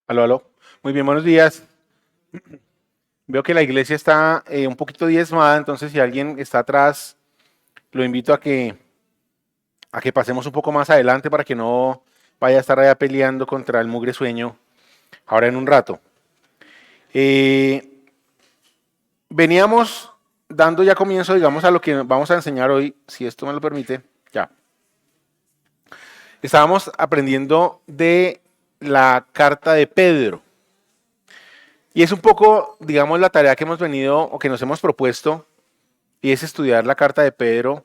Aló, aló. Muy bien, buenos días. Veo que la iglesia está un poquito diezmada, entonces si alguien está atrás, lo invito a que pasemos un poco más adelante para que no vaya a estar allá peleando contra el mugre sueño ahora en un rato. Eh, Veníamos dando ya comienzo, digamos, a lo que vamos a enseñar hoy, si esto me lo permite. Ya. Estábamos aprendiendo de la carta de Pedro. Y es un poco, digamos, la tarea que hemos venido o que nos hemos propuesto y es estudiar la carta de Pedro.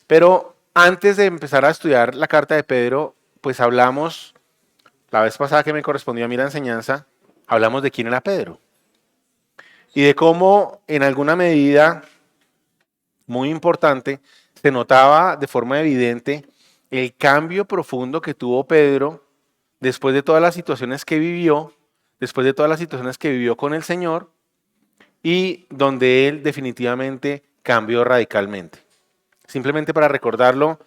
Pero antes de empezar a estudiar la carta de Pedro, pues hablamos, la vez pasada que me correspondió a mí la enseñanza, hablamos de quién era Pedro y de cómo en alguna medida muy importante se notaba de forma evidente el cambio profundo que tuvo Pedro después de todas las situaciones que vivió, después de todas las situaciones que vivió con el Señor y donde él definitivamente cambió radicalmente. Simplemente para recordarlo,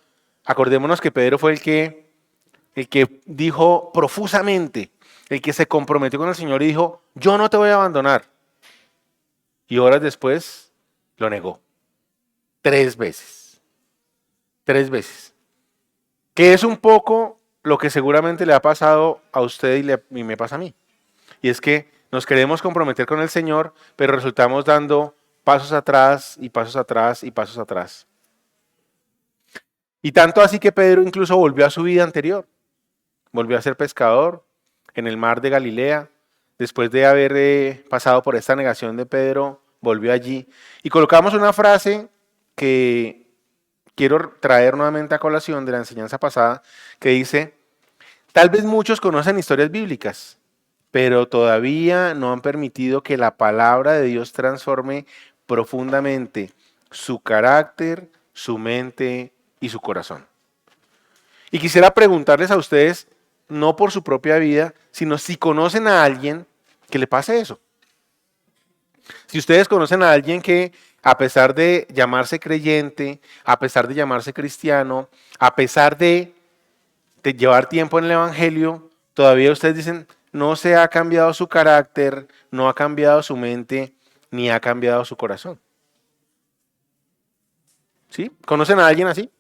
acordémonos que Pedro fue el que dijo profusamente, el que se comprometió con el Señor y dijo, yo no te voy a abandonar. Y horas después lo negó. 3 veces. 3 veces. Que es un poco lo que seguramente le ha pasado a usted y me pasa a mí. Y es que nos queremos comprometer con el Señor, pero resultamos dando pasos atrás y pasos atrás y pasos atrás. Y tanto así que Pedro incluso volvió a su vida anterior. Volvió a ser pescador en el mar de Galilea. Después de haber pasado por esta negación de Pedro, volvió allí. Y colocamos una frase que quiero traer nuevamente a colación de la enseñanza pasada, que dice, tal vez muchos conocen historias bíblicas, pero todavía no han permitido que la palabra de Dios transforme profundamente su carácter, su mente y su corazón. Y quisiera preguntarles a ustedes, no por su propia vida, sino si conocen a alguien que le pase eso. Si ustedes conocen a alguien que a pesar de llamarse creyente, a pesar de llamarse cristiano, a pesar de llevar tiempo en el Evangelio, todavía ustedes dicen, no se ha cambiado su carácter, no ha cambiado su mente, ni ha cambiado su corazón. ¿Sí? ¿Conocen a alguien así?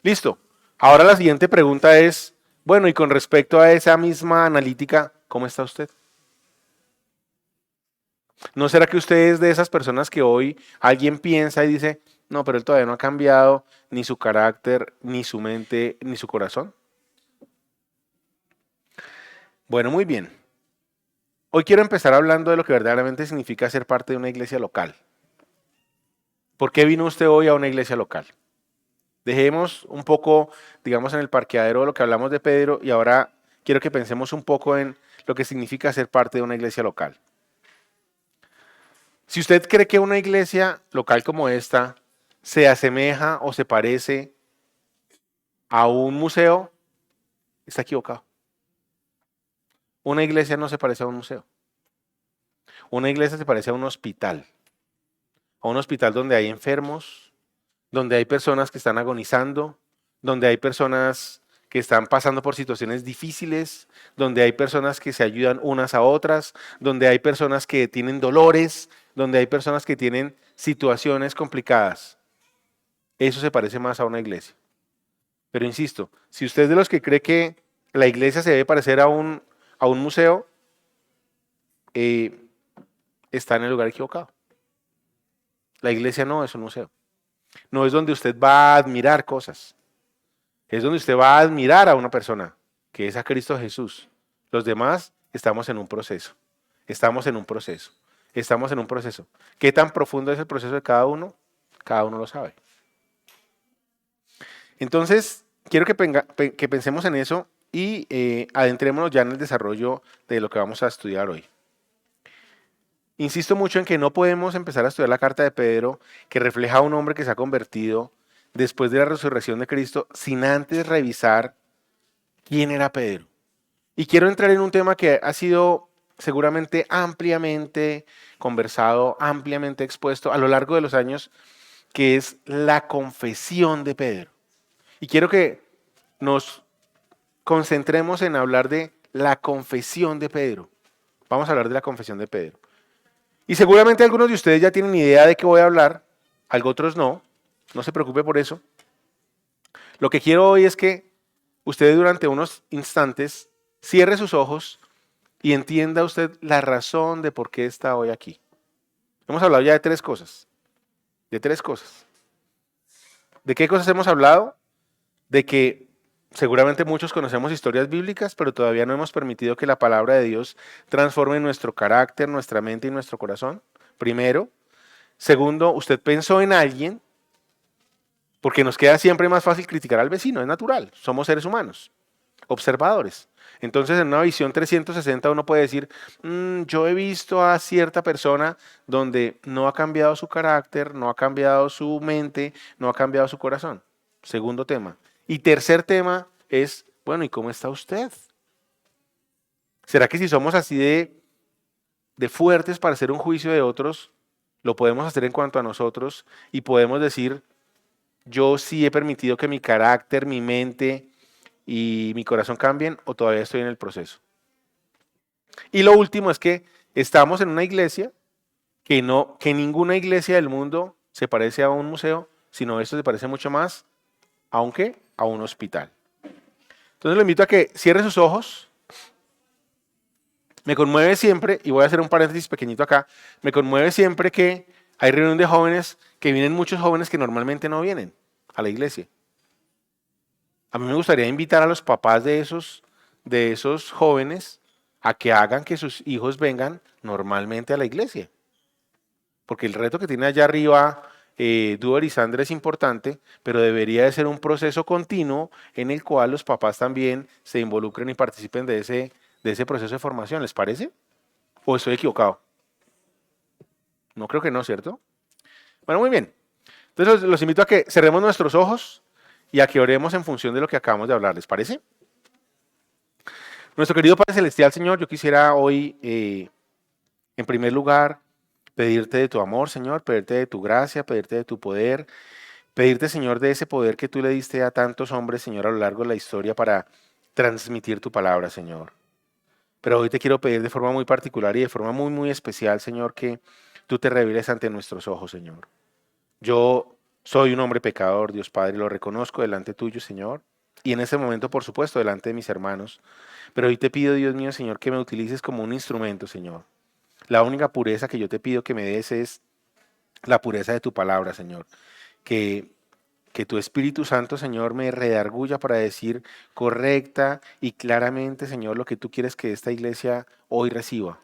Listo. Ahora la siguiente pregunta es, bueno, y con respecto a esa misma analítica, ¿cómo está usted? ¿No será que usted es de esas personas que hoy alguien piensa y dice, no, pero él todavía no ha cambiado ni su carácter, ni su mente, ni su corazón? Bueno, muy bien. Hoy quiero empezar hablando de lo que verdaderamente significa ser parte de una iglesia local. ¿Por qué vino usted hoy a una iglesia local? Dejemos un poco, digamos, en el parqueadero lo que hablamos de Pedro y ahora quiero que pensemos un poco en lo que significa ser parte de una iglesia local. Si usted cree que una iglesia local como esta se asemeja o se parece a un museo, está equivocado. Una iglesia no se parece a un museo. Una iglesia se parece a un hospital donde hay enfermos, donde hay personas que están agonizando, donde hay personas que están pasando por situaciones difíciles, donde hay personas que se ayudan unas a otras, donde hay personas que tienen dolores, donde hay personas que tienen situaciones complicadas. Eso se parece más a una iglesia. Pero insisto, si usted es de los que cree que la iglesia se debe parecer a un museo, eh, está en el lugar equivocado. La iglesia no es un museo. No es donde usted va a admirar cosas. Es donde usted va a admirar a una persona, que es a Cristo Jesús. Los demás estamos en un proceso. Estamos en un proceso. Estamos en un proceso. ¿Qué tan profundo es el proceso de cada uno? Cada uno lo sabe. Entonces, quiero que pensemos en eso y adentrémonos ya en el desarrollo de lo que vamos a estudiar hoy. Insisto mucho en que no podemos empezar a estudiar la carta de Pedro, que refleja a un hombre que se ha convertido después de la resurrección de Cristo, sin antes revisar quién era Pedro. Y quiero entrar en un tema que ha sido seguramente ampliamente conversado, ampliamente expuesto a lo largo de los años, que es la confesión de Pedro. Y quiero que nos concentremos en hablar de la confesión de Pedro. Vamos a hablar de la confesión de Pedro. Y seguramente algunos de ustedes ya tienen idea de qué voy a hablar, otros no. No se preocupe por eso. Lo que quiero hoy es que usted durante unos instantes cierre sus ojos y entienda usted la razón de por qué está hoy aquí. Hemos hablado ya de tres cosas. De tres cosas. ¿De qué cosas hemos hablado? De que seguramente muchos conocemos historias bíblicas, pero todavía no hemos permitido que la palabra de Dios transforme nuestro carácter, nuestra mente y nuestro corazón. Primero. Segundo, usted pensó en alguien, porque nos queda siempre más fácil criticar al vecino, es natural, somos seres humanos, observadores. Entonces, en una visión 360 uno puede decir, yo he visto a cierta persona donde no ha cambiado su carácter, no ha cambiado su mente, no ha cambiado su corazón. Segundo tema. Y tercer tema es, bueno, ¿y cómo está usted? ¿Será que si somos así de fuertes para hacer un juicio de otros, lo podemos hacer en cuanto a nosotros y podemos decir, yo sí he permitido que mi carácter, mi mente y mi corazón cambien o todavía estoy en el proceso? Y lo último es que estamos en una iglesia que ninguna iglesia del mundo se parece a un museo, sino esto se parece mucho más, aunque a un hospital. Entonces lo invito a que cierre sus ojos. Me conmueve siempre, y voy a hacer un paréntesis pequeñito acá, me conmueve siempre que hay reunión de jóvenes, que vienen muchos jóvenes que normalmente no vienen a la iglesia. A mí me gustaría invitar a los papás de esos jóvenes a que hagan que sus hijos vengan normalmente a la iglesia. Porque el reto que tiene allá arriba Duber y Sandra es importante, pero debería de ser un proceso continuo en el cual los papás también se involucren y participen de ese proceso de formación. ¿Les parece? ¿O estoy equivocado? No creo que no, ¿cierto? Bueno, muy bien. Entonces los invito a que cerremos nuestros ojos y a que oremos en función de lo que acabamos de hablar. ¿Les parece? Nuestro querido Padre Celestial, Señor, yo quisiera hoy, en primer lugar, pedirte de tu amor, Señor, pedirte de tu gracia, pedirte de tu poder, pedirte, Señor, de ese poder que tú le diste a tantos hombres, Señor, a lo largo de la historia para transmitir tu palabra, Señor. Pero hoy te quiero pedir de forma muy particular y de forma muy, muy especial, Señor, que tú te reveles ante nuestros ojos, Señor. Yo soy un hombre pecador, Dios Padre, lo reconozco delante tuyo, Señor, y en ese momento, por supuesto, delante de mis hermanos. Pero hoy te pido, Dios mío, Señor, que me utilices como un instrumento, Señor. La única pureza que yo te pido que me des es la pureza de tu palabra, Señor. Que tu Espíritu Santo, Señor, me redarguya para decir correcta y claramente, Señor, lo que tú quieres que esta iglesia hoy reciba.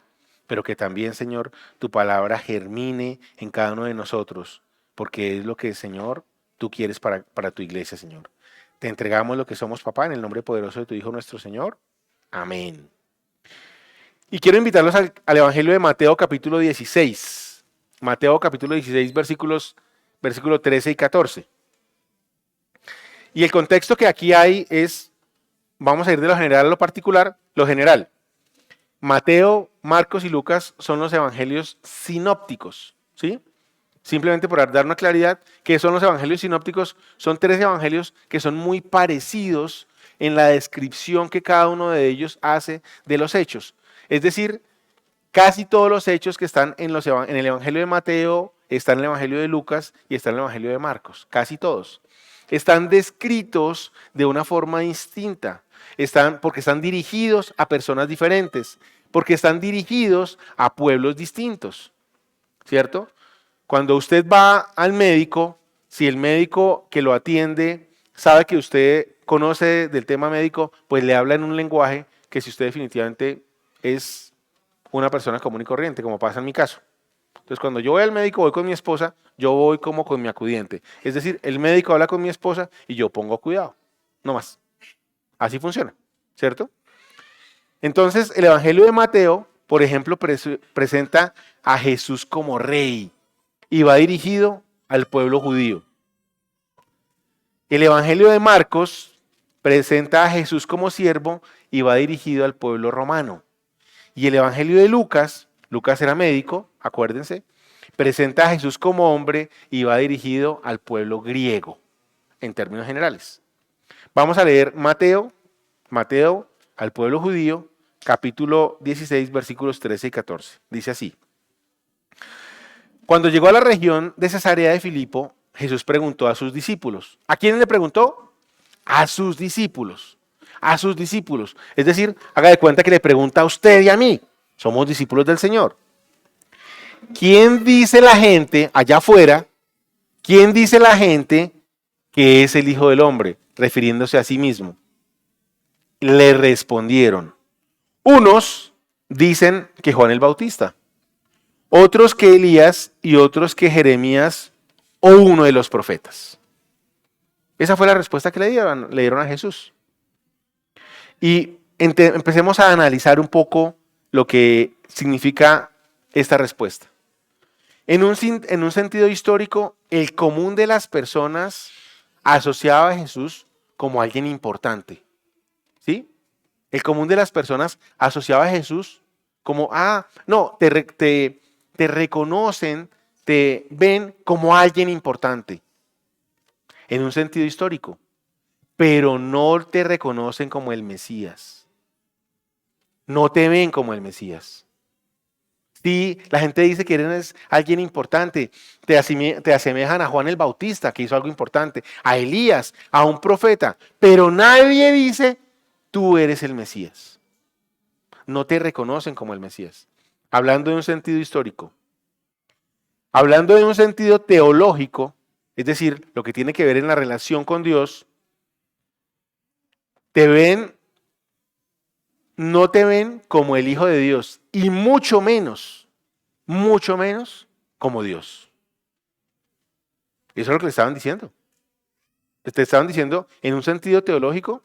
Pero que también, Señor, tu palabra germine en cada uno de nosotros, porque es lo que, Señor, tú quieres para tu iglesia, Señor. Te entregamos lo que somos, papá, en el nombre poderoso de tu Hijo nuestro Señor. Amén. Y quiero invitarlos al Evangelio de Mateo capítulo 16. Mateo capítulo 16, versículos 13 y 14. Y el contexto que aquí hay es, vamos a ir de lo general a lo particular, lo general. Mateo, Marcos y Lucas son los evangelios sinópticos, ¿sí? Simplemente por dar una claridad, ¿qué son los evangelios sinópticos? Son tres evangelios que son muy parecidos en la descripción que cada uno de ellos hace de los hechos. Es decir, casi todos los hechos que están en el evangelio de Mateo, están en el evangelio de Lucas y están en el evangelio de Marcos. Casi todos. Están descritos de una forma distinta. Porque están dirigidos a personas diferentes. Porque están dirigidos a pueblos distintos. ¿Cierto? Cuando usted va al médico, si el médico que lo atiende sabe que usted conoce del tema médico, pues le habla en un lenguaje que si usted definitivamente es una persona común y corriente, como pasa en mi caso. Entonces, cuando yo voy al médico, voy con mi esposa, yo voy como con mi acudiente. Es decir, el médico habla con mi esposa y yo pongo cuidado. No más. Así funciona, ¿cierto? Entonces, el Evangelio de Mateo, por ejemplo, presenta a Jesús como rey y va dirigido al pueblo judío. El Evangelio de Marcos presenta a Jesús como siervo y va dirigido al pueblo romano. Y el Evangelio de Lucas, Lucas era médico, acuérdense, presenta a Jesús como hombre y va dirigido al pueblo griego, en términos generales. Vamos a leer Mateo al pueblo judío, capítulo 16, versículos 13 y 14. Dice así. Cuando llegó a la región de Cesarea de Filipo, Jesús preguntó a sus discípulos. ¿A quién le preguntó? A sus discípulos. A sus discípulos. Es decir, haga de cuenta que le pregunta a usted y a mí. Somos discípulos del Señor. ¿Quién dice la gente allá afuera? ¿Quién dice la gente que es el Hijo del Hombre? Refiriéndose a sí mismo. Le respondieron. Unos dicen que Juan el Bautista, otros que Elías y otros que Jeremías o uno de los profetas. Esa fue la respuesta que le dieron a Jesús. Y empecemos a analizar un poco lo que significa esta respuesta. En un sentido histórico, el común de las personas asociaba a Jesús como alguien importante. ¿Sí? El común de las personas asociaba a Jesús como, te reconocen, te ven como alguien importante. En un sentido histórico. Pero no te reconocen como el Mesías. No te ven como el Mesías. Sí, la gente dice que eres alguien importante. Te asemejan a Juan el Bautista, que hizo algo importante, a Elías, a un profeta. Pero nadie dice, tú eres el Mesías. No te reconocen como el Mesías. Hablando de un sentido histórico. Hablando de un sentido teológico, es decir, lo que tiene que ver en la relación con Dios, no te ven como el Hijo de Dios y mucho menos como Dios. Eso es lo que le estaban diciendo. Te estaban diciendo, en un sentido teológico,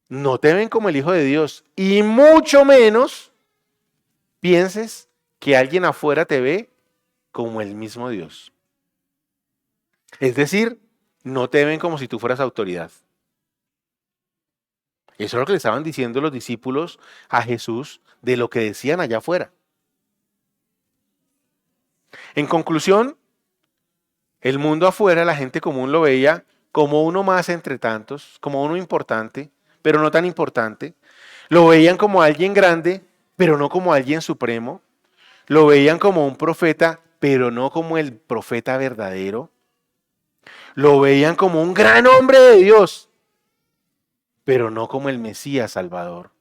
no te ven como el Hijo de Dios y mucho menos pienses que alguien afuera te ve como el mismo Dios. Es decir, no te ven como si tú fueras autoridad. Eso es lo que le estaban diciendo los discípulos a Jesús de lo que decían allá afuera. En conclusión, el mundo afuera, la gente común lo veía como uno más entre tantos, como uno importante, pero no tan importante. Lo veían como alguien grande, pero no como alguien supremo. Lo veían como un profeta, pero no como el profeta verdadero. Lo veían como un gran hombre de Dios, pero no como el Mesías Salvador.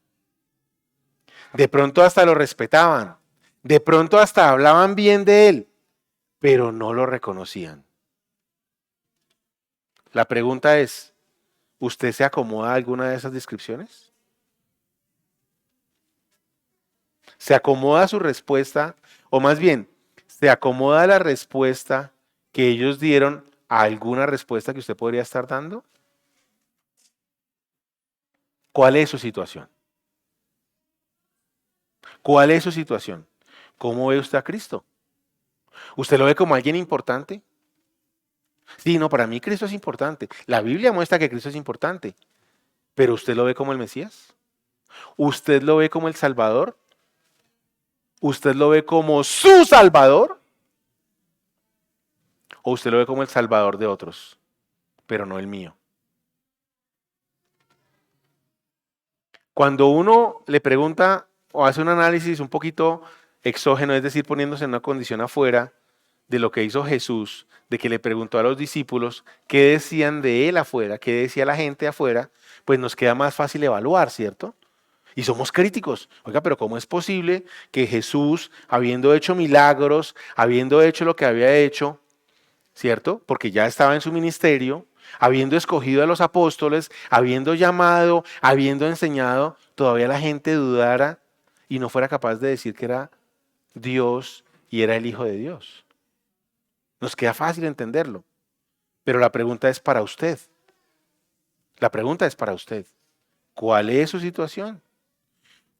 De pronto hasta lo respetaban, de pronto hasta hablaban bien de él, pero no lo reconocían. La pregunta es, ¿usted se acomoda a alguna de esas descripciones? ¿Se acomoda a su respuesta? O más bien, ¿se acomoda a la respuesta que ellos dieron a alguna respuesta que usted podría estar dando? ¿Cuál es su situación? ¿Cuál es su situación? ¿Cómo ve usted a Cristo? ¿Usted lo ve como alguien importante? Sí, no, para mí Cristo es importante. La Biblia muestra que Cristo es importante. ¿Pero usted lo ve como el Mesías? ¿Usted lo ve como el Salvador? ¿Usted lo ve como su Salvador? ¿O usted lo ve como el Salvador de otros, pero no el mío? Cuando uno le pregunta o hace un análisis un poquito exógeno, es decir, poniéndose en una condición afuera de lo que hizo Jesús, de que le preguntó a los discípulos qué decían de él afuera, qué decía la gente afuera, pues nos queda más fácil evaluar, ¿cierto? Y somos críticos. Oiga, pero ¿cómo es posible que Jesús, habiendo hecho milagros, habiendo hecho lo que había hecho, ¿cierto? Porque ya estaba en su ministerio, habiendo escogido a los apóstoles, habiendo llamado, habiendo enseñado, todavía la gente dudara y no fuera capaz de decir que era Dios y era el Hijo de Dios. Nos queda fácil entenderlo, pero la pregunta es para usted. La pregunta es para usted. ¿Cuál es su situación?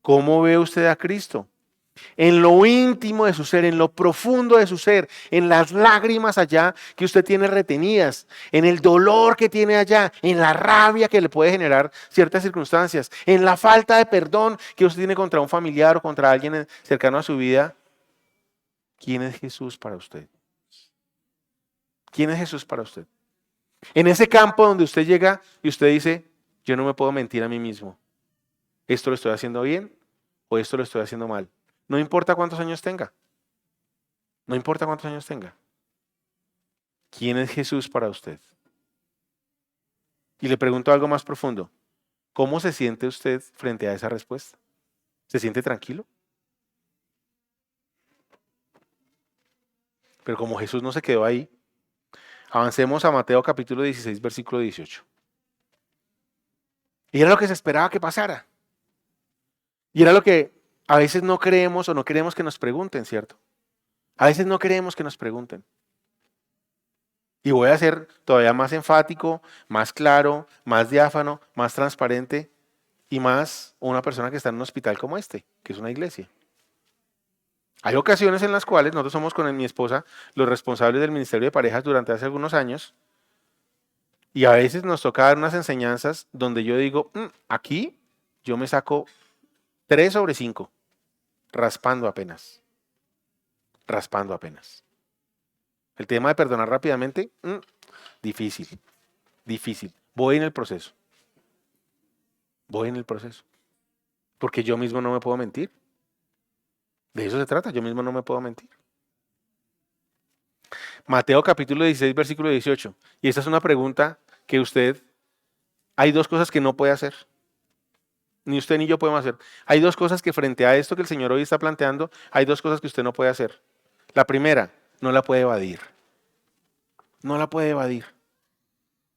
¿Cómo ve usted a Cristo? En lo íntimo de su ser, en lo profundo de su ser, en las lágrimas allá que usted tiene retenidas, en el dolor que tiene allá, en la rabia que le puede generar ciertas circunstancias, en la falta de perdón que usted tiene contra un familiar o contra alguien cercano a su vida. ¿Quién es Jesús para usted? ¿Quién es Jesús para usted? En ese campo donde usted llega y usted dice, yo no me puedo mentir a mí mismo. ¿Esto lo estoy haciendo bien o esto lo estoy haciendo mal? No importa cuántos años tenga. No importa cuántos años tenga. ¿Quién es Jesús para usted? Y le pregunto algo más profundo. ¿Cómo se siente usted frente a esa respuesta? ¿Se siente tranquilo? Pero como Jesús no se quedó ahí, avancemos a Mateo capítulo 16, versículo 18. Y era lo que se esperaba que pasara. Y era lo que a veces no creemos o no queremos que nos pregunten, ¿cierto? A veces no queremos que nos pregunten. Y voy a ser todavía más enfático, más claro, más diáfano, más transparente y más una persona que está en un hospital como este, que es una iglesia. Hay ocasiones en las cuales nosotros somos con mi esposa los responsables del Ministerio de Parejas durante hace algunos años y a veces nos toca dar unas enseñanzas donde yo digo, aquí yo me saco 3 sobre 5, raspando apenas, raspando apenas. El tema de perdonar rápidamente, difícil, difícil. Voy en el proceso, porque yo mismo no me puedo mentir. De eso se trata, yo mismo no me puedo mentir. Mateo capítulo 16, versículo 18. Y esta es una pregunta que hay dos cosas que no puede hacer. Ni usted ni yo podemos hacer. Hay dos cosas que frente a esto que el Señor hoy está planteando, hay dos cosas que usted no puede hacer. La primera, no la puede evadir. No la puede evadir.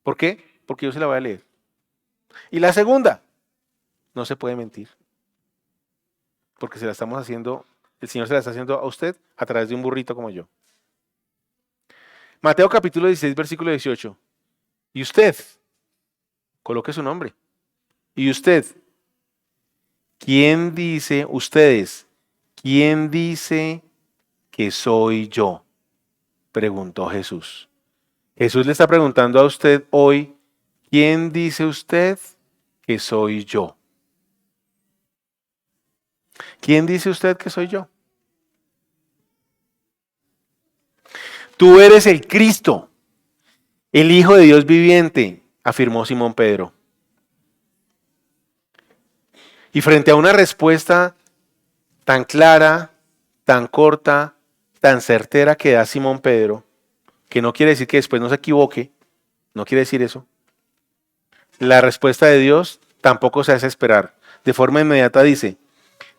¿Por qué? Porque yo se la voy a leer. Y la segunda, no se puede mentir. Porque el Señor se la está haciendo a usted a través de un burrito como yo. Mateo capítulo 16, versículo 18. Y usted, coloque su nombre. Y usted, ustedes, quién dice que soy yo? Preguntó Jesús. Jesús le está preguntando a usted hoy, ¿quién dice usted que soy yo? ¿Quién dice usted que soy yo? Tú eres el Cristo, el Hijo de Dios viviente, afirmó Simón Pedro. Y frente a una respuesta tan clara, tan corta, tan certera que da Simón Pedro, que no quiere decir que después no se equivoque, no quiere decir eso, la respuesta de Dios tampoco se hace esperar. De forma inmediata dice,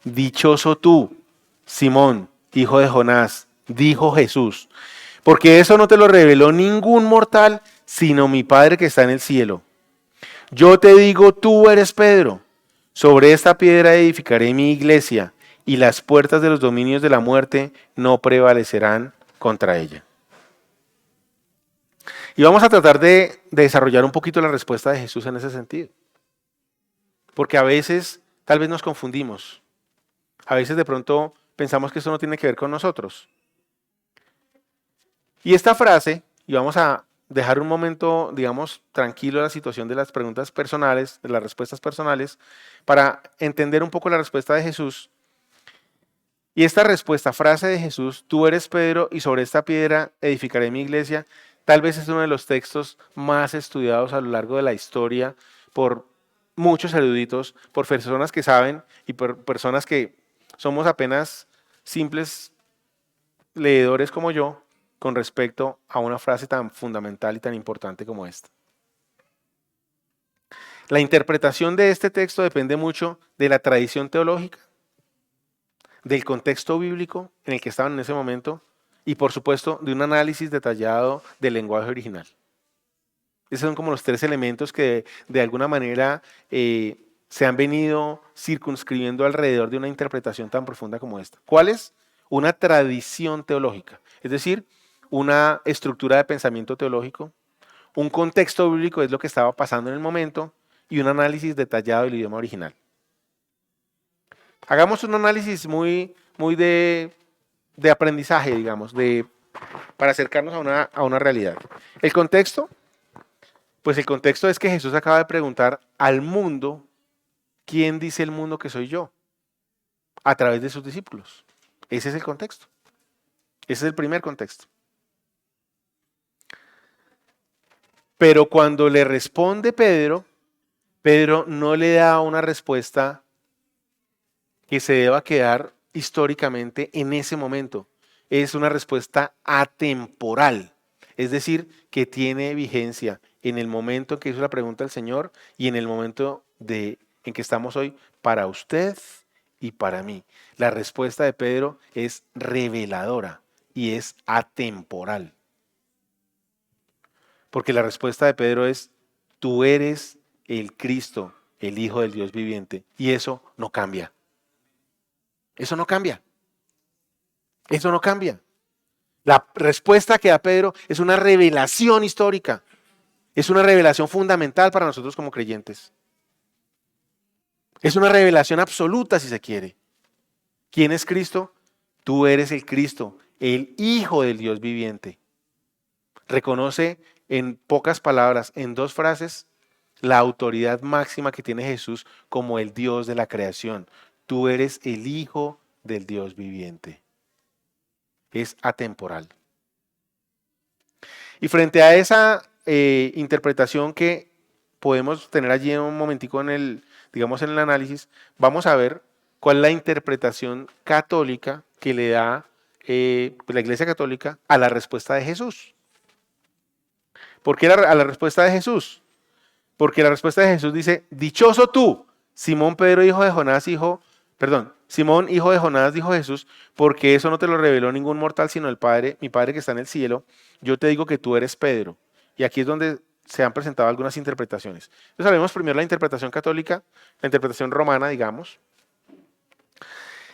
dichoso tú, Simón, hijo de Jonás, dijo Jesús, porque eso no te lo reveló ningún mortal, sino mi Padre que está en el cielo. Yo te digo, tú eres Pedro, sobre esta piedra edificaré mi iglesia, y las puertas de los dominios de la muerte no prevalecerán contra ella. Y vamos a tratar de desarrollar un poquito la respuesta de Jesús en ese sentido. Porque a veces, tal vez nos confundimos. A veces de pronto pensamos que eso no tiene que ver con nosotros. Y esta frase, y vamos a dejar un momento, digamos, tranquilo la situación de las preguntas personales, de las respuestas personales, para entender un poco la respuesta de Jesús. Y esta respuesta, frase de Jesús, tú eres Pedro y sobre esta piedra edificaré mi iglesia, tal vez es uno de los textos más estudiados a lo largo de la historia por muchos eruditos, por personas que saben y por personas que somos apenas simples leedores como yo con respecto a una frase tan fundamental y tan importante como esta. La interpretación de este texto depende mucho de la tradición teológica, del contexto bíblico en el que estaban en ese momento y por supuesto de un análisis detallado del lenguaje original. Esos son como los tres elementos que de alguna manera se han venido circunscribiendo alrededor de una interpretación tan profunda como esta. ¿Cuál es? Una tradición teológica, es decir, una estructura de pensamiento teológico, un contexto bíblico es lo que estaba pasando en el momento y un análisis detallado del idioma original. Hagamos un análisis muy de aprendizaje, digamos, para acercarnos a una realidad. El contexto, pues el contexto es que Jesús acaba de preguntar al mundo, ¿quién dice el mundo que soy yo? A través de sus discípulos. Ese es el contexto. Ese es el primer contexto. Pero cuando le responde Pedro, Pedro no le da una respuesta que se deba quedar históricamente en ese momento. Es una respuesta atemporal, es decir, que tiene vigencia en el momento en que hizo la pregunta el Señor y en el momento en que estamos hoy para usted y para mí. La respuesta de Pedro es reveladora y es atemporal. Porque la respuesta de Pedro es, tú eres el Cristo, el Hijo del Dios viviente. Y eso no cambia. Eso no cambia. Eso no cambia. La respuesta que da Pedro es una revelación histórica. Es una revelación fundamental para nosotros como creyentes. Es una revelación absoluta si se quiere. ¿Quién es Cristo? Tú eres el Cristo, el Hijo del Dios viviente. Reconoce en pocas palabras, en dos frases, la autoridad máxima que tiene Jesús como el Dios de la creación. Tú eres el Hijo del Dios viviente. Es atemporal. Y frente a esa interpretación que podemos tener allí en un momentico en el análisis, vamos a ver cuál es la interpretación católica que le da la Iglesia Católica a la respuesta de Jesús. ¿Por qué a la respuesta de Jesús? Porque la respuesta de Jesús dice, dichoso tú, Simón Pedro, hijo de Jonás, Simón, hijo de Jonás, dijo Jesús, porque eso no te lo reveló ningún mortal, sino el Padre, mi Padre que está en el cielo. Yo te digo que tú eres Pedro. Y aquí es donde se han presentado algunas interpretaciones. Entonces hablemos primero de la interpretación católica, la interpretación romana, digamos.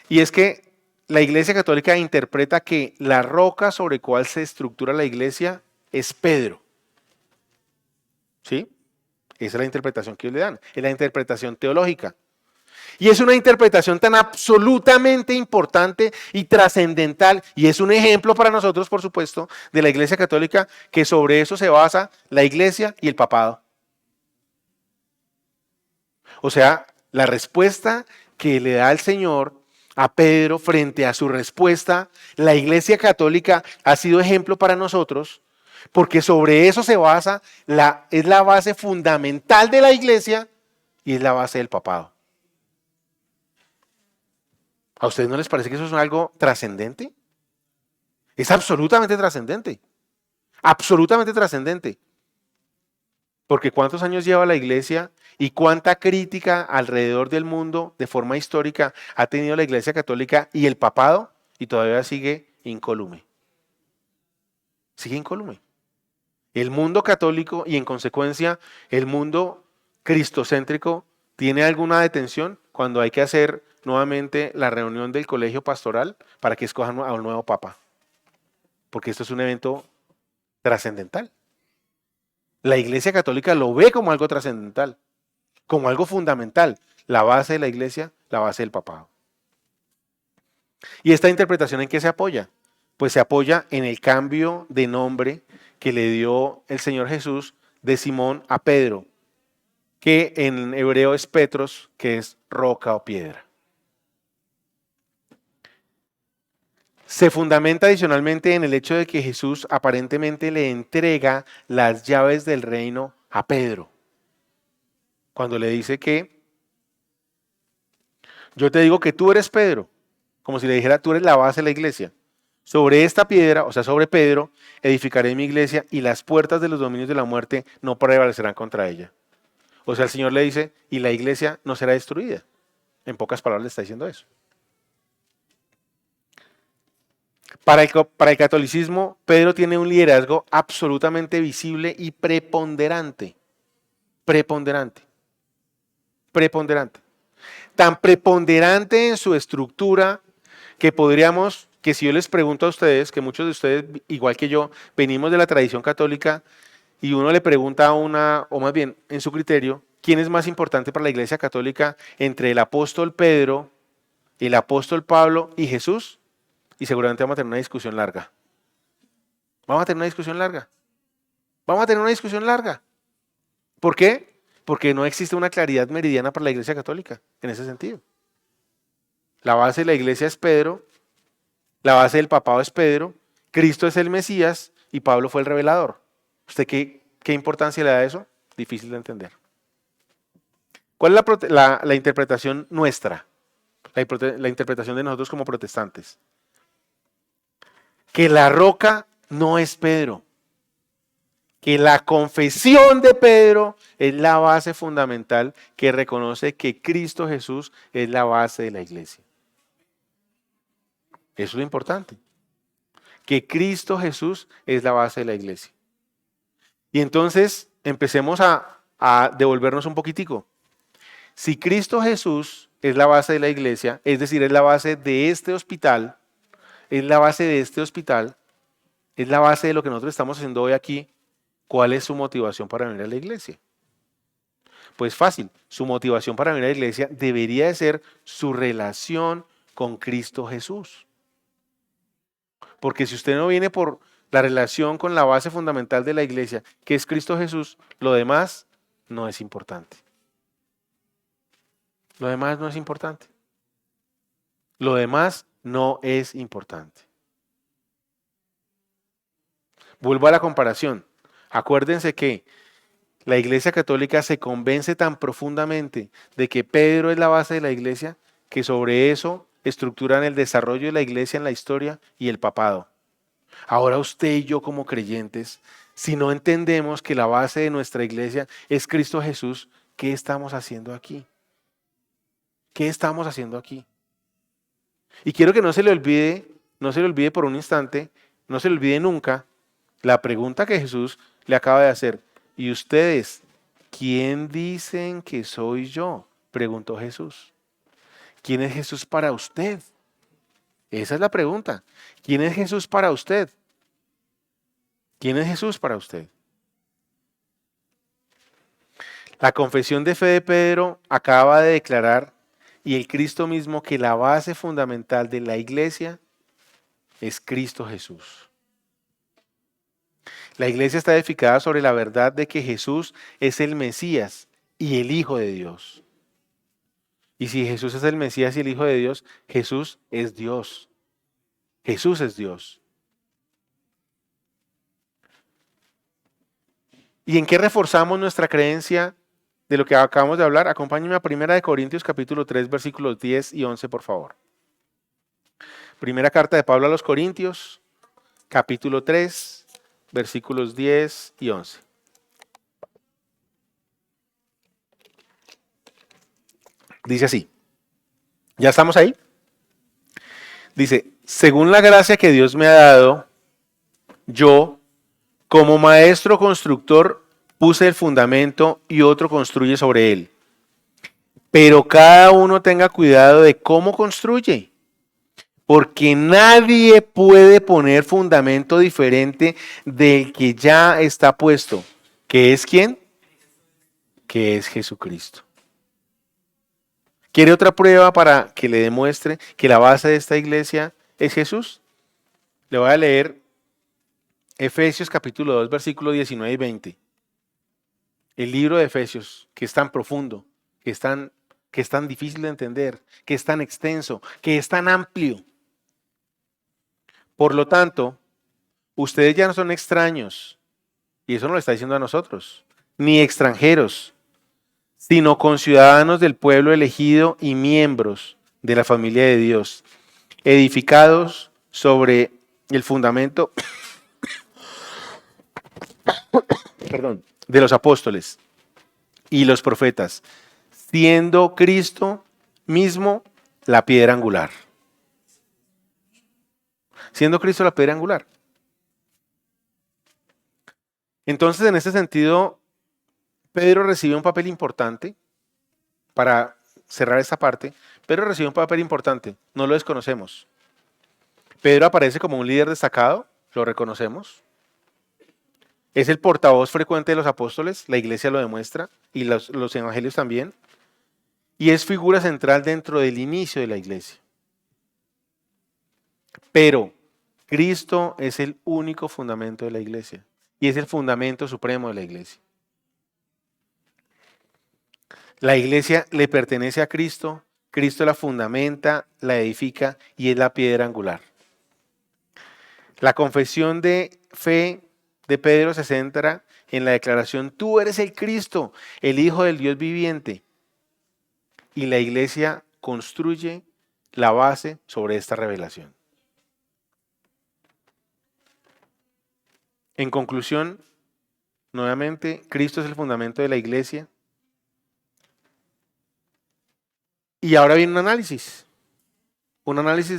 Y es que la Iglesia Católica interpreta que la roca sobre la cual se estructura la Iglesia es Pedro. ¿Sí? Esa es la interpretación que ellos le dan. Es la interpretación teológica. Y es una interpretación tan absolutamente importante y trascendental, y es un ejemplo para nosotros, por supuesto, de la Iglesia Católica, que sobre eso se basa la Iglesia y el papado. O sea, la respuesta que le da el Señor a Pedro frente a su respuesta, la Iglesia Católica ha sido ejemplo para nosotros, porque sobre eso se basa, es la base fundamental de la Iglesia y es la base del papado. ¿A ustedes no les parece que eso es algo trascendente? Es absolutamente trascendente. Absolutamente trascendente. Porque ¿cuántos años lleva la Iglesia y cuánta crítica alrededor del mundo de forma histórica ha tenido la Iglesia Católica y el papado? Y todavía sigue incólume. Sigue incólume. El mundo católico y en consecuencia el mundo cristocéntrico tiene alguna detención cuando hay que hacer nuevamente la reunión del colegio pastoral para que escojan a un nuevo papa. Porque esto es un evento trascendental. La Iglesia Católica lo ve como algo trascendental, como algo fundamental. La base de la Iglesia, la base del papado. ¿Y esta interpretación en qué se apoya? Pues se apoya en el cambio de nombre que le dio el Señor Jesús de Simón a Pedro, que en hebreo es Petros, que es roca o piedra. Se fundamenta adicionalmente en el hecho de que Jesús aparentemente le entrega las llaves del reino a Pedro. Cuando le dice que yo te digo que tú eres Pedro, como si le dijera tú eres la base de la iglesia. Sobre esta piedra, o sea, sobre Pedro, edificaré mi iglesia y las puertas de los dominios de la muerte no prevalecerán contra ella. O sea, el Señor le dice, y la iglesia no será destruida. En pocas palabras le está diciendo eso. Para el catolicismo, Pedro tiene un liderazgo absolutamente visible y preponderante. Preponderante. Preponderante. Tan preponderante en su estructura que podríamos, que si yo les pregunto a ustedes, que muchos de ustedes, igual que yo, venimos de la tradición católica y uno le pregunta a una, o más bien en su criterio, ¿quién es más importante para la Iglesia Católica entre el apóstol Pedro, el apóstol Pablo y Jesús? Y seguramente vamos a tener una discusión larga. Vamos a tener una discusión larga. Vamos a tener una discusión larga. ¿Por qué? Porque no existe una claridad meridiana para la Iglesia Católica en ese sentido. La base de la Iglesia es Pedro, la base del papado es Pedro, Cristo es el Mesías y Pablo fue el revelador. ¿Usted qué importancia le da a eso? Difícil de entender. ¿Cuál es la interpretación nuestra? la interpretación de nosotros como protestantes. Que la roca no es Pedro. Que la confesión de Pedro es la base fundamental que reconoce que Cristo Jesús es la base de la iglesia. Eso es lo importante. Que Cristo Jesús es la base de la iglesia. Y entonces empecemos a devolvernos un poquitico. Si Cristo Jesús es la base de la iglesia, es decir, es la base de este hospital, es la base de este hospital, es la base de lo que nosotros estamos haciendo hoy aquí, ¿cuál es su motivación para venir a la iglesia? Pues fácil, su motivación para venir a la iglesia debería de ser su relación con Cristo Jesús. Porque si usted no viene por la relación con la base fundamental de la iglesia, que es Cristo Jesús, lo demás no es importante. Lo demás no es importante. Lo demás no es importante. Vuelvo a la comparación. Acuérdense que la Iglesia Católica se convence tan profundamente de que Pedro es la base de la iglesia que sobre eso estructuran el desarrollo de la iglesia en la historia y el papado. Ahora usted y yo como creyentes, si no entendemos que la base de nuestra iglesia es Cristo Jesús, ¿qué estamos haciendo aquí? ¿Qué estamos haciendo aquí? Y quiero que no se le olvide por un instante, no se le olvide nunca la pregunta que Jesús le acaba de hacer. ¿Y ustedes, quién dicen que soy yo? Preguntó Jesús. ¿Quién es Jesús para usted? Esa es la pregunta. ¿Quién es Jesús para usted? ¿Quién es Jesús para usted? La confesión de fe de Pedro acaba de declarar, y el Cristo mismo, que la base fundamental de la iglesia es Cristo Jesús. La iglesia está edificada sobre la verdad de que Jesús es el Mesías y el Hijo de Dios. Y si Jesús es el Mesías y el Hijo de Dios, Jesús es Dios. Jesús es Dios. ¿Y en qué reforzamos nuestra creencia de lo que acabamos de hablar? Acompáñenme a 1 Corintios capítulo 3, versículos 10 y 11, por favor. Primera carta de Pablo a los Corintios, capítulo 3, versículos 10 y 11. Dice así. ¿Ya estamos ahí? Dice, según la gracia que Dios me ha dado, yo, como maestro constructor, puse el fundamento y otro construye sobre él. Pero cada uno tenga cuidado de cómo construye, porque nadie puede poner fundamento diferente del que ya está puesto. ¿Que es quién? Que es Jesucristo. ¿Quiere otra prueba para que le demuestre que la base de esta iglesia es Jesús? Le voy a leer Efesios capítulo 2, versículos 19 y 20. El libro de Efesios, que es tan profundo, que es tan difícil de entender, que es tan extenso, que es tan amplio. Por lo tanto, ustedes ya no son extraños, y eso no lo está diciendo a nosotros, ni extranjeros, sino conciudadanos del pueblo elegido y miembros de la familia de Dios, edificados sobre el fundamento de los apóstoles y los profetas, siendo Cristo mismo la piedra angular. Siendo Cristo la piedra angular. Entonces, en este sentido, Pedro recibe un papel importante. Para cerrar esta parte, Pedro recibe un papel importante, no lo desconocemos. Pedro aparece como un líder destacado, lo reconocemos. Es el portavoz frecuente de los apóstoles, la iglesia lo demuestra, y los evangelios también. Y es figura central dentro del inicio de la iglesia. Pero Cristo es el único fundamento de la iglesia, y es el fundamento supremo de la iglesia. La iglesia le pertenece a Cristo, Cristo la fundamenta, la edifica y es la piedra angular. La confesión de fe de Pedro se centra en la declaración, tú eres el Cristo, el Hijo del Dios viviente. Y la iglesia construye la base sobre esta revelación. En conclusión, nuevamente, Cristo es el fundamento de la iglesia. Y ahora viene un análisis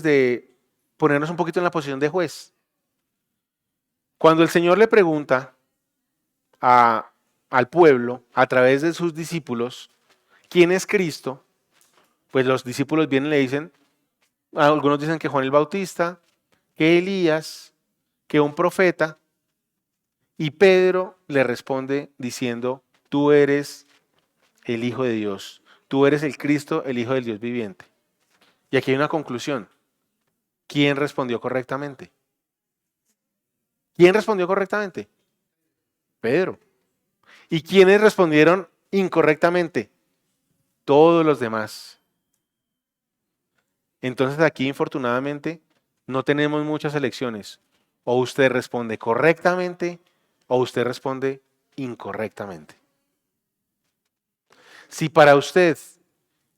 de ponernos un poquito en la posición de juez. Cuando el Señor le pregunta al pueblo, a través de sus discípulos, ¿quién es Cristo? Pues los discípulos vienen y le dicen, algunos dicen que Juan el Bautista, que Elías, que un profeta, y Pedro le responde diciendo, tú eres el Hijo de Dios, tú eres el Cristo, el Hijo del Dios viviente. Y aquí hay una conclusión. ¿Quién respondió correctamente? ¿Quién respondió correctamente? Pedro. ¿Y quiénes respondieron incorrectamente? Todos los demás. Entonces aquí, infortunadamente, no tenemos muchas elecciones. O usted responde correctamente o usted responde incorrectamente. Si para usted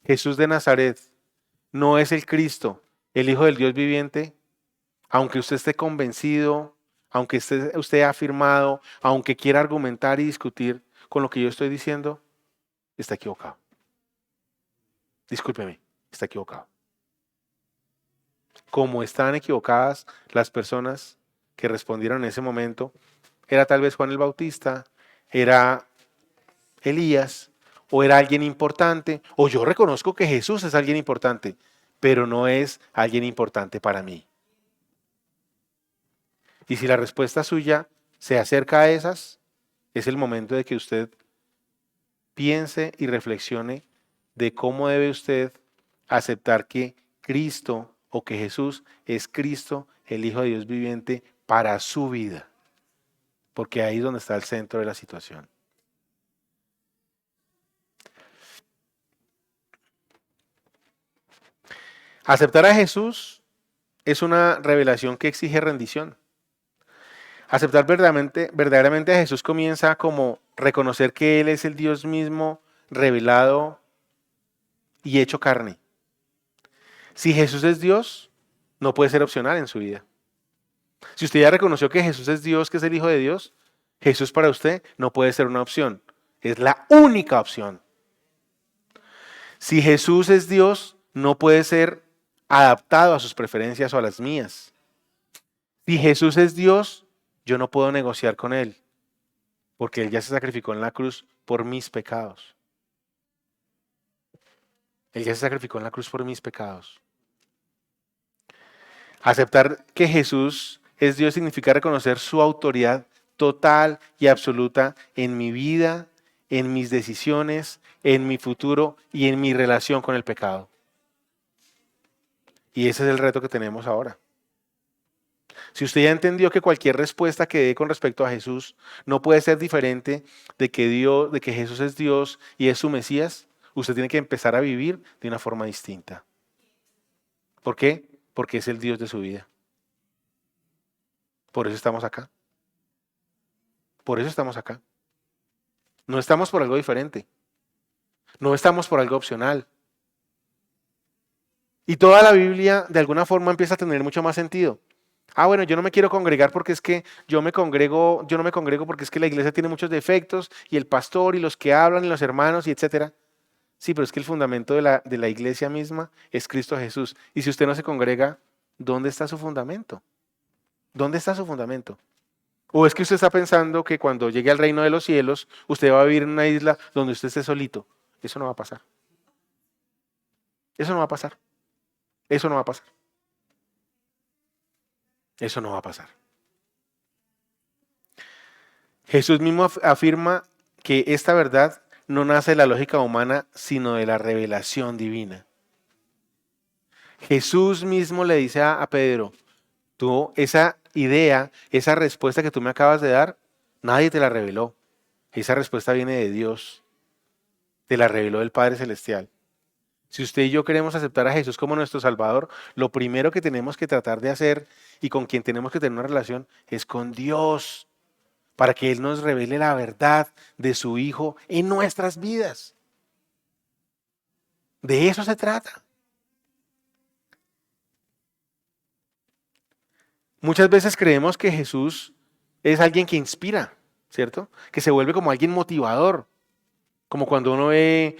Jesús de Nazaret no es el Cristo, el Hijo del Dios viviente, aunque usted esté convencido, aunque usted ha afirmado, aunque quiera argumentar y discutir con lo que yo estoy diciendo, está equivocado. Discúlpeme, está equivocado. Como estaban equivocadas las personas que respondieron en ese momento, era tal vez Juan el Bautista, era Elías, o era alguien importante, o yo reconozco que Jesús es alguien importante, pero no es alguien importante para mí. Y si la respuesta suya se acerca a esas, es el momento de que usted piense y reflexione de cómo debe usted aceptar que Cristo o que Jesús es Cristo, el Hijo de Dios viviente, para su vida. Porque ahí es donde está el centro de la situación. Aceptar a Jesús es una revelación que exige rendición. Aceptar verdaderamente a Jesús comienza como reconocer que Él es el Dios mismo revelado y hecho carne. Si Jesús es Dios, no puede ser opcional en su vida. Si usted ya reconoció que Jesús es Dios, que es el Hijo de Dios, Jesús para usted no puede ser una opción. Es la única opción. Si Jesús es Dios, no puede ser adaptado a sus preferencias o a las mías. Si Jesús es Dios, yo no puedo negociar con Él, porque Él ya se sacrificó en la cruz por mis pecados. Él ya se sacrificó en la cruz por mis pecados. Aceptar que Jesús es Dios significa reconocer su autoridad total y absoluta en mi vida, en mis decisiones, en mi futuro y en mi relación con el pecado. Y ese es el reto que tenemos ahora. Si usted ya entendió que cualquier respuesta que dé con respecto a Jesús no puede ser diferente de que Jesús es Dios y es su Mesías, usted tiene que empezar a vivir de una forma distinta. ¿Por qué? Porque es el Dios de su vida. Por eso estamos acá. Por eso estamos acá. No estamos por algo diferente. No estamos por algo opcional. Y toda la Biblia de alguna forma empieza a tener mucho más sentido. Bueno, yo no me quiero congregar porque es que yo no me congrego porque es que la iglesia tiene muchos defectos y el pastor y los que hablan y los hermanos y etcétera. Sí, pero es que el fundamento de la iglesia misma es Cristo Jesús. Y si usted no se congrega, ¿dónde está su fundamento? ¿Dónde está su fundamento? ¿O es que usted está pensando que cuando llegue al reino de los cielos, usted va a vivir en una isla donde usted esté solito? Eso no va a pasar. Eso no va a pasar. Eso no va a pasar. Eso no va a pasar. Jesús mismo afirma que esta verdad no nace de la lógica humana, sino de la revelación divina. Jesús mismo le dice a Pedro, tú, esa idea, esa respuesta que tú me acabas de dar, nadie te la reveló. Esa respuesta viene de Dios. Te la reveló el Padre Celestial. Si usted y yo queremos aceptar a Jesús como nuestro Salvador, lo primero que tenemos que tratar de hacer y con quien tenemos que tener una relación es con Dios, para que Él nos revele la verdad de su Hijo en nuestras vidas. De eso se trata. Muchas veces creemos que Jesús es alguien que inspira, ¿cierto? Que se vuelve como alguien motivador. Como cuando uno ve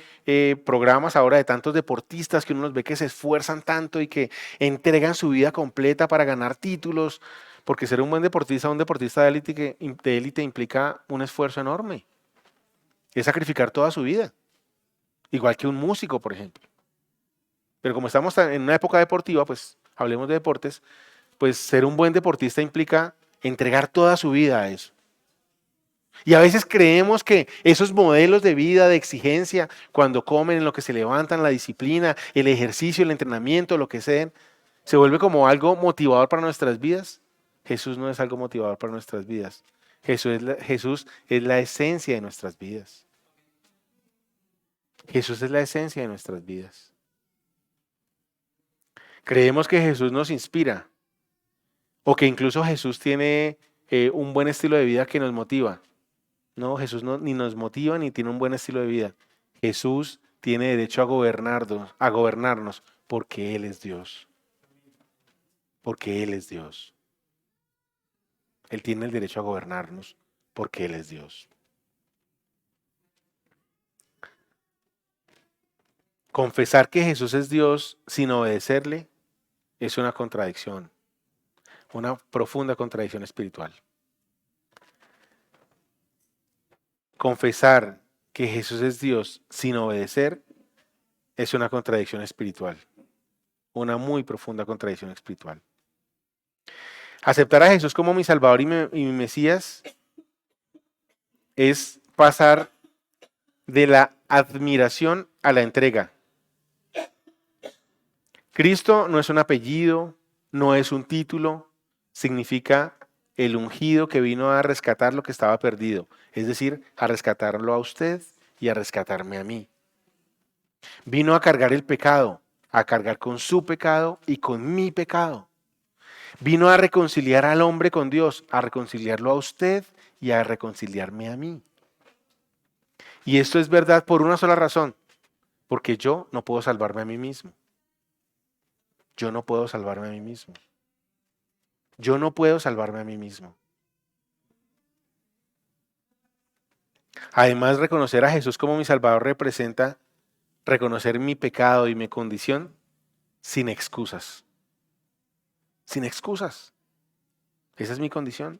programas ahora de tantos deportistas que uno los ve que se esfuerzan tanto y que entregan su vida completa para ganar títulos, porque ser un buen deportista, un deportista de élite implica un esfuerzo enorme. Es sacrificar toda su vida, igual que un músico, por ejemplo. Pero como estamos en una época deportiva, pues hablemos de deportes, pues ser un buen deportista implica entregar toda su vida a eso. Y a veces creemos que esos modelos de vida, de exigencia, cuando comen, en lo que se levantan, la disciplina, el ejercicio, el entrenamiento, lo que sea, se vuelve como algo motivador para nuestras vidas. Jesús no es algo motivador para nuestras vidas. Jesús es la esencia de nuestras vidas. Jesús es la esencia de nuestras vidas. Creemos que Jesús nos inspira o que incluso Jesús tiene un buen estilo de vida que nos motiva. No, Jesús ni nos motiva ni tiene un buen estilo de vida. Jesús tiene derecho a gobernarnos porque Él es Dios. Porque Él es Dios. Él tiene el derecho a gobernarnos porque Él es Dios. Confesar que Jesús es Dios sin obedecerle es una contradicción, una profunda contradicción espiritual. Confesar que Jesús es Dios sin obedecer es una contradicción espiritual, una muy profunda contradicción espiritual. Aceptar a Jesús como mi Salvador y mi Mesías es pasar de la admiración a la entrega. Cristo no es un apellido, no es un título, significa el ungido que vino a rescatar lo que estaba perdido, es decir, a rescatarlo a usted y a rescatarme a mí. Vino a cargar el pecado, a cargar con su pecado y con mi pecado. Vino a reconciliar al hombre con Dios, a reconciliarlo a usted y a reconciliarme a mí. Y esto es verdad por una sola razón, porque yo no puedo salvarme a mí mismo. Yo no puedo salvarme a mí mismo. Yo no puedo salvarme a mí mismo. Además, reconocer a Jesús como mi Salvador representa reconocer mi pecado y mi condición sin excusas. Sin excusas. Esa es mi condición.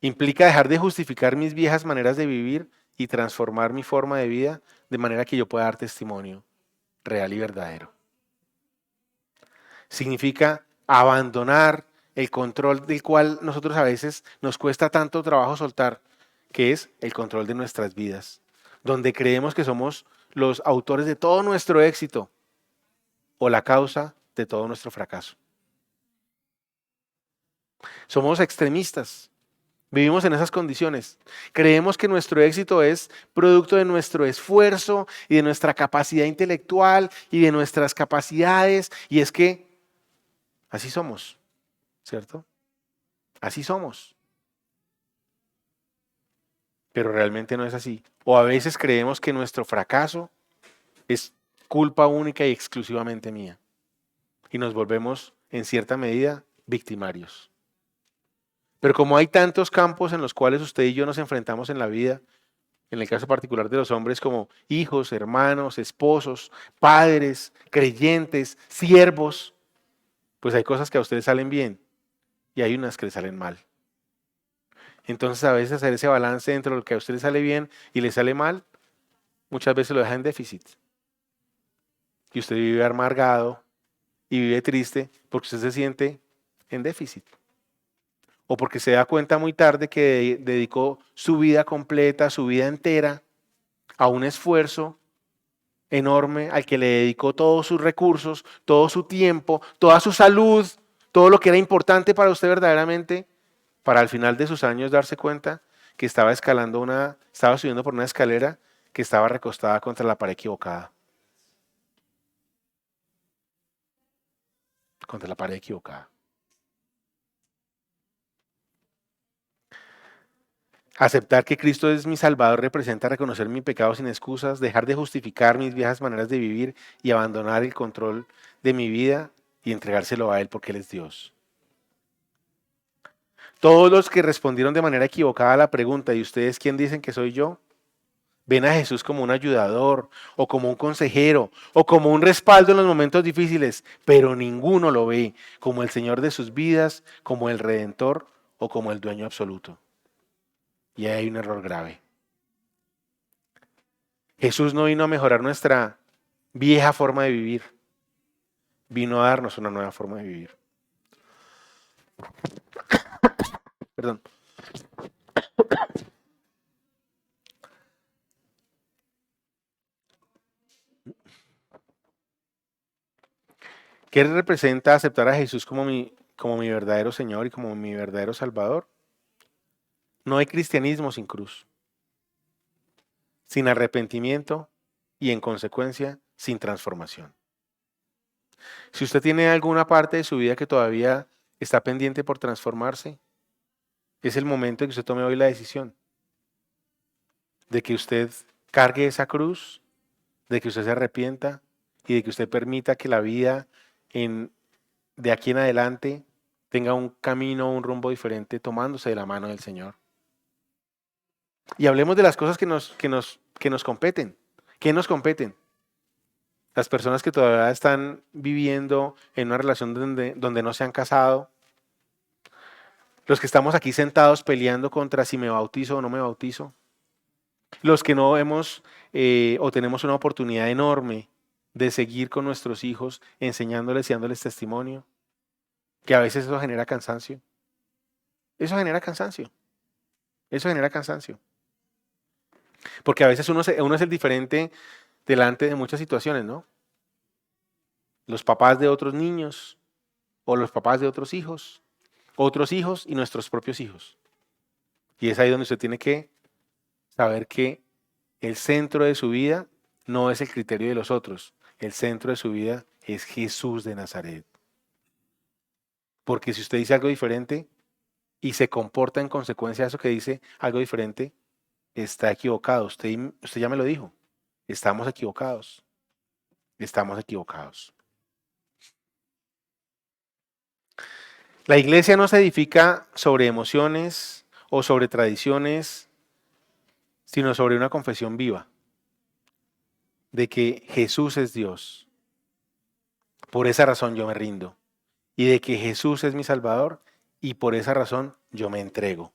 Implica dejar de justificar mis viejas maneras de vivir y transformar mi forma de vida de manera que yo pueda dar testimonio real y verdadero. Significa abandonar el control del cual nosotros a veces nos cuesta tanto trabajo soltar, que es el control de nuestras vidas, donde creemos que somos los autores de todo nuestro éxito o la causa de todo nuestro fracaso. Somos extremistas, vivimos en esas condiciones. Creemos que nuestro éxito es producto de nuestro esfuerzo y de nuestra capacidad intelectual y de nuestras capacidades, y es que así somos, ¿cierto? Así somos. Pero realmente no es así. O a veces creemos que nuestro fracaso es culpa única y exclusivamente mía. Y nos volvemos, en cierta medida, victimarios. Pero como hay tantos campos en los cuales usted y yo nos enfrentamos en la vida, en el caso particular de los hombres como hijos, hermanos, esposos, padres, creyentes, siervos, pues hay cosas que a ustedes salen bien y hay unas que les salen mal. Entonces a veces hacer ese balance entre lo que a usted le sale bien y le sale mal, muchas veces lo deja en déficit. Y usted vive amargado y vive triste porque usted se siente en déficit. O porque se da cuenta muy tarde que dedicó su vida completa, su vida entera, a un esfuerzo enorme al que le dedicó todos sus recursos, todo su tiempo, toda su salud, todo lo que era importante para usted verdaderamente, para al final de sus años darse cuenta que estaba subiendo por una escalera que estaba recostada contra la pared equivocada. Contra la pared equivocada. Aceptar que Cristo es mi Salvador representa reconocer mi pecado sin excusas, dejar de justificar mis viejas maneras de vivir y abandonar el control de mi vida y entregárselo a Él porque Él es Dios. Todos los que respondieron de manera equivocada a la pregunta, ¿y ustedes quién dicen que soy yo? Ven a Jesús como un ayudador, o como un consejero, o como un respaldo en los momentos difíciles, pero ninguno lo ve como el Señor de sus vidas, como el Redentor o como el dueño absoluto. Y ahí hay un error grave. Jesús no vino a mejorar nuestra vieja forma de vivir, vino a darnos una nueva forma de vivir. Perdón. ¿Qué representa aceptar a Jesús como mi verdadero Señor y como mi verdadero Salvador? No hay cristianismo sin cruz, sin arrepentimiento y en consecuencia sin transformación. Si usted tiene alguna parte de su vida que todavía está pendiente por transformarse, es el momento en que usted tome hoy la decisión de que usted cargue esa cruz, de que usted se arrepienta y de que usted permita que la vida de aquí en adelante tenga un camino, un rumbo diferente tomándose de la mano del Señor. Y hablemos de las cosas que nos competen. ¿Qué nos competen? Las personas que todavía están viviendo en una relación donde no se han casado. Los que estamos aquí sentados peleando contra si me bautizo o no me bautizo. Los que no hemos o tenemos una oportunidad enorme de seguir con nuestros hijos enseñándoles y dándoles testimonio. Que a veces eso genera cansancio. Eso genera cansancio. Eso genera cansancio. Porque a veces uno es el diferente delante de muchas situaciones, ¿no? Los papás de otros niños o los papás de otros hijos y nuestros propios hijos. Y es ahí donde usted tiene que saber que el centro de su vida no es el criterio de los otros. El centro de su vida es Jesús de Nazaret. Porque si usted dice algo diferente y se comporta en consecuencia de eso que dice algo diferente, está equivocado. Usted ya me lo dijo. Estamos equivocados. Estamos equivocados. La iglesia no se edifica sobre emociones o sobre tradiciones, sino sobre una confesión viva de que Jesús es Dios. Por esa razón yo me rindo. Y de que Jesús es mi Salvador y por esa razón yo me entrego.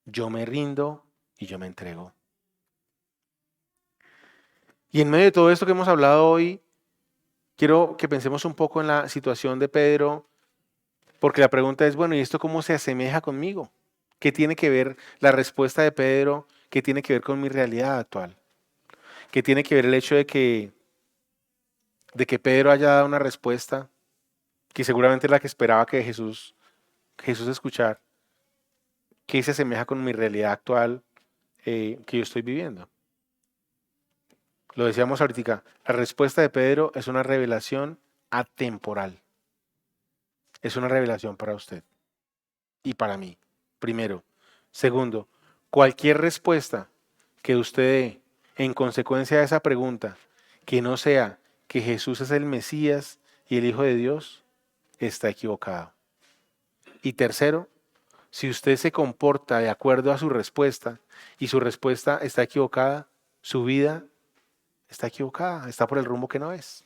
Yo me rindo y yo me entrego. Y en medio de todo esto que hemos hablado hoy, quiero que pensemos un poco en la situación de Pedro, porque la pregunta es, bueno, ¿y esto cómo se asemeja conmigo? ¿Qué tiene que ver la respuesta de Pedro? ¿Qué tiene que ver con mi realidad actual? ¿Qué tiene que ver el hecho de que Pedro haya dado una respuesta que seguramente es la que esperaba que Jesús escuchar? ¿Qué se asemeja con mi realidad actual que yo estoy viviendo? Lo decíamos ahorita, la respuesta de Pedro es una revelación atemporal. Es una revelación para usted y para mí, primero. Segundo, cualquier respuesta que usted dé en consecuencia de esa pregunta, que no sea que Jesús es el Mesías y el Hijo de Dios, está equivocado. Y tercero, si usted se comporta de acuerdo a su respuesta y su respuesta está equivocada, su vida está equivocada, está por el rumbo que no es.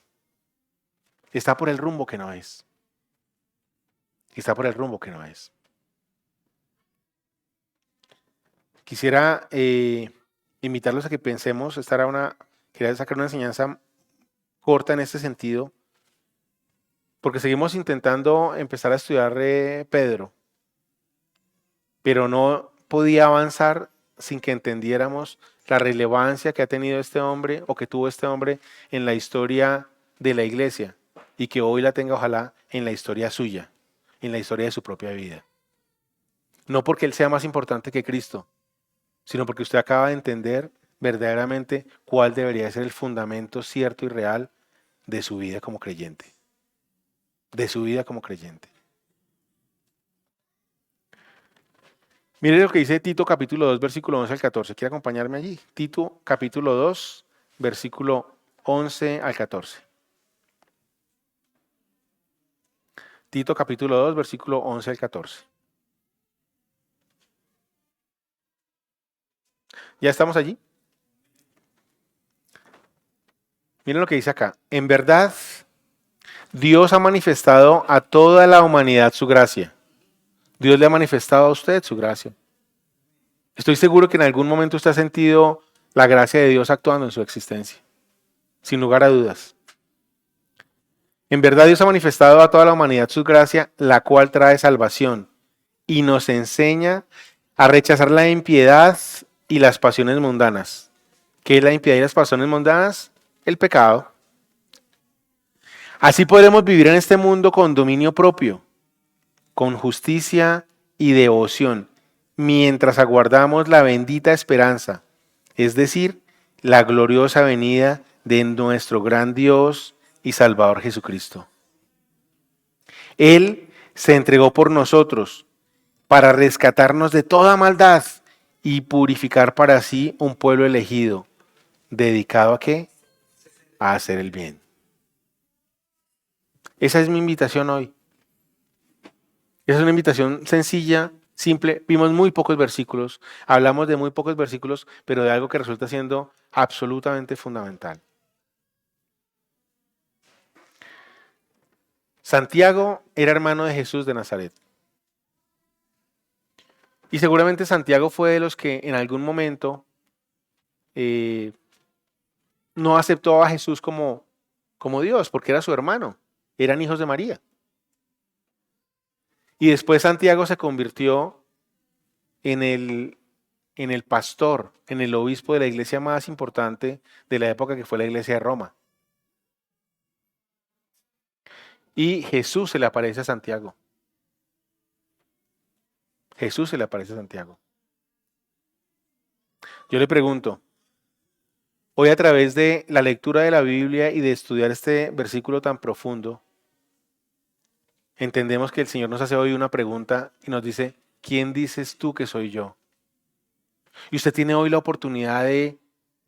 Está por el rumbo que no es. Está por el rumbo que no es. Quisiera invitarlos a que pensemos, quería sacar una enseñanza corta en este sentido, porque seguimos intentando empezar a estudiar Pedro, pero no podía avanzar sin que entendiéramos la relevancia que ha tenido este hombre o que tuvo este hombre en la historia de la iglesia y que hoy la tenga ojalá en la historia suya, en la historia de su propia vida. No porque él sea más importante que Cristo, sino porque usted acaba de entender verdaderamente cuál debería ser el fundamento cierto y real de su vida como creyente. De su vida como creyente. Mire lo que dice Tito capítulo 2, versículo 11 al 14. ¿Quiere acompañarme allí? Tito capítulo 2, versículo 11 al 14. Tito capítulo 2, versículo 11 al 14. ¿Ya estamos allí? Miren lo que dice acá. En verdad, Dios ha manifestado a toda la humanidad su gracia. Dios le ha manifestado a usted su gracia. Estoy seguro que en algún momento usted ha sentido la gracia de Dios actuando en su existencia, sin lugar a dudas. En verdad Dios ha manifestado a toda la humanidad su gracia, la cual trae salvación y nos enseña a rechazar la impiedad y las pasiones mundanas. ¿Qué es la impiedad y las pasiones mundanas? El pecado. Así podremos vivir en este mundo con dominio propio, con justicia y devoción, mientras aguardamos la bendita esperanza, es decir, la gloriosa venida de nuestro gran Dios y Salvador Jesucristo. Él se entregó por nosotros para rescatarnos de toda maldad y purificar para sí un pueblo elegido, dedicado ¿a qué? A hacer el bien. Esa es mi invitación hoy. Esa es una invitación sencilla, simple. Vimos muy pocos versículos, hablamos de muy pocos versículos, pero de algo que resulta siendo absolutamente fundamental. Santiago era hermano de Jesús de Nazaret. Y seguramente Santiago fue de los que en algún momento no aceptó a Jesús como Dios, porque era su hermano. Eran hijos de María. Y después Santiago se convirtió en el pastor, en el obispo de la iglesia más importante de la época, que fue la iglesia de Roma. Y Jesús se le aparece a Santiago. Jesús se le aparece a Santiago. Yo le pregunto, hoy a través de la lectura de la Biblia y de estudiar este versículo tan profundo, entendemos que el Señor nos hace hoy una pregunta y nos dice, ¿quién dices tú que soy yo? Y usted tiene hoy la oportunidad de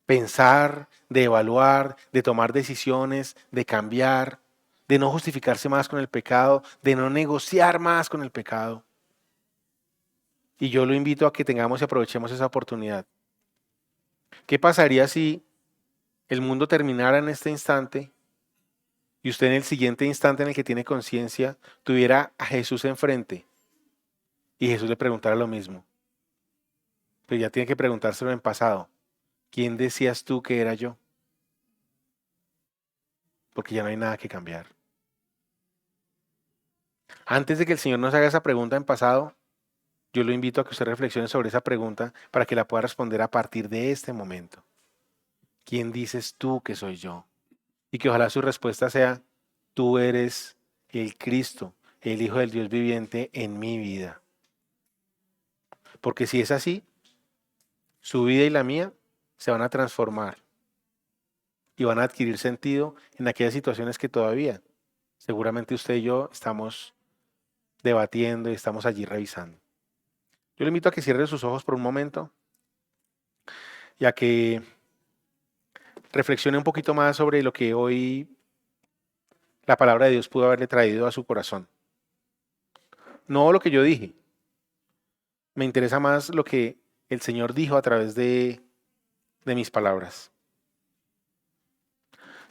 pensar, de evaluar, de tomar decisiones, de cambiar, de no justificarse más con el pecado, de no negociar más con el pecado. Y yo lo invito a que tengamos y aprovechemos esa oportunidad. ¿Qué pasaría si el mundo terminara en este instante y usted en el siguiente instante en el que tiene conciencia tuviera a Jesús enfrente y Jesús le preguntara lo mismo? Pero ya tiene que preguntárselo en pasado. ¿Quién decías tú que era yo? Porque ya no hay nada que cambiar. Antes de que el Señor nos haga esa pregunta en pasado, yo lo invito a que usted reflexione sobre esa pregunta para que la pueda responder a partir de este momento. ¿Quién dices tú que soy yo? Y que ojalá su respuesta sea, tú eres el Cristo, el Hijo del Dios viviente en mi vida. Porque si es así, su vida y la mía se van a transformar y van a adquirir sentido en aquellas situaciones que todavía seguramente usted y yo estamos debatiendo y estamos allí revisando. Yo le invito a que cierre sus ojos por un momento y a que reflexione un poquito más sobre lo que hoy la palabra de Dios pudo haberle traído a su corazón. No lo que yo dije. Me interesa más lo que el Señor dijo a través de mis palabras.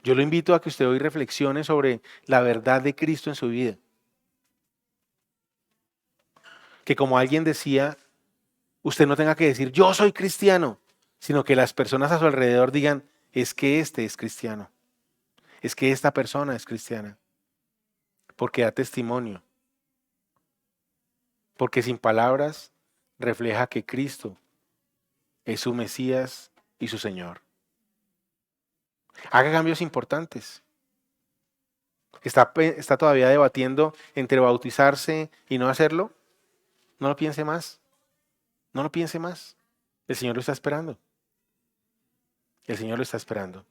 Yo lo invito a que usted hoy reflexione sobre la verdad de Cristo en su vida. Que como alguien decía, usted no tenga que decir yo soy cristiano, sino que las personas a su alrededor digan, es que este es cristiano. Es que esta persona es cristiana. Porque da testimonio. Porque sin palabras refleja que Cristo es su Mesías y su Señor. Haga cambios importantes. ¿Está todavía debatiendo entre bautizarse y no hacerlo? No lo piense más. No lo piense más. El Señor lo está esperando. El Señor lo está esperando.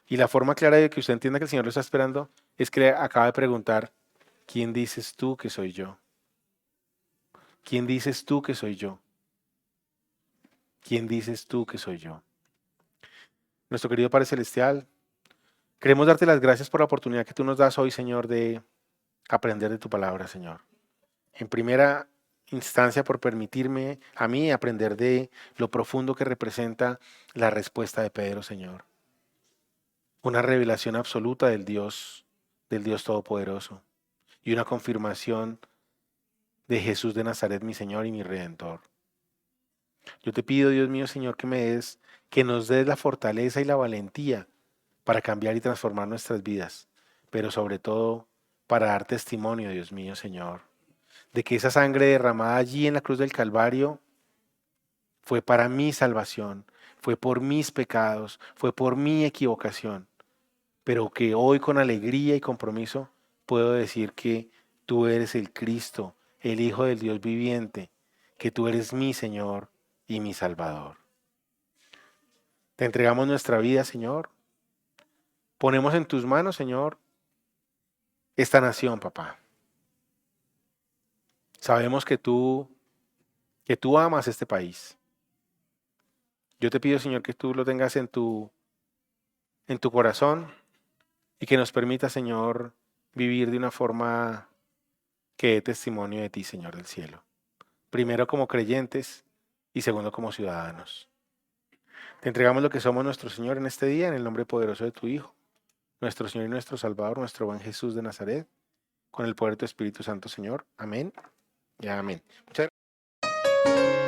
Y la forma clara de que usted entienda que el Señor lo está esperando es que le acaba de preguntar, ¿quién dices tú que soy yo? ¿Quién dices tú que soy yo? ¿Quién dices tú que soy yo? Nuestro querido Padre Celestial, queremos darte las gracias por la oportunidad que tú nos das hoy, Señor, de aprender de tu palabra, Señor. En primera instancia por permitirme a mí aprender de lo profundo que representa la respuesta de Pedro, Señor. Una revelación absoluta del Dios Todopoderoso y una confirmación de Jesús de Nazaret, mi Señor y mi Redentor. Yo te pido, Dios mío, Señor, que nos des la fortaleza y la valentía para cambiar y transformar nuestras vidas, pero sobre todo para dar testimonio, Dios mío, Señor, de que esa sangre derramada allí en la cruz del Calvario fue para mi salvación, fue por mis pecados, fue por mi equivocación, pero que hoy con alegría y compromiso puedo decir que tú eres el Cristo, el Hijo del Dios viviente, que tú eres mi Señor y mi Salvador. Te entregamos nuestra vida, Señor. Ponemos en tus manos, Señor, esta nación, papá. Sabemos que tú amas este país. Yo te pido, Señor, que tú lo tengas en tu corazón y que nos permita, Señor, vivir de una forma que dé testimonio de ti, Señor del cielo. Primero como creyentes y segundo como ciudadanos. Te entregamos lo que somos nuestro Señor en este día, en el nombre poderoso de tu Hijo, nuestro Señor y nuestro Salvador, nuestro buen Jesús de Nazaret, con el poder de tu Espíritu Santo, Señor. Amén y amén. Muchas gracias.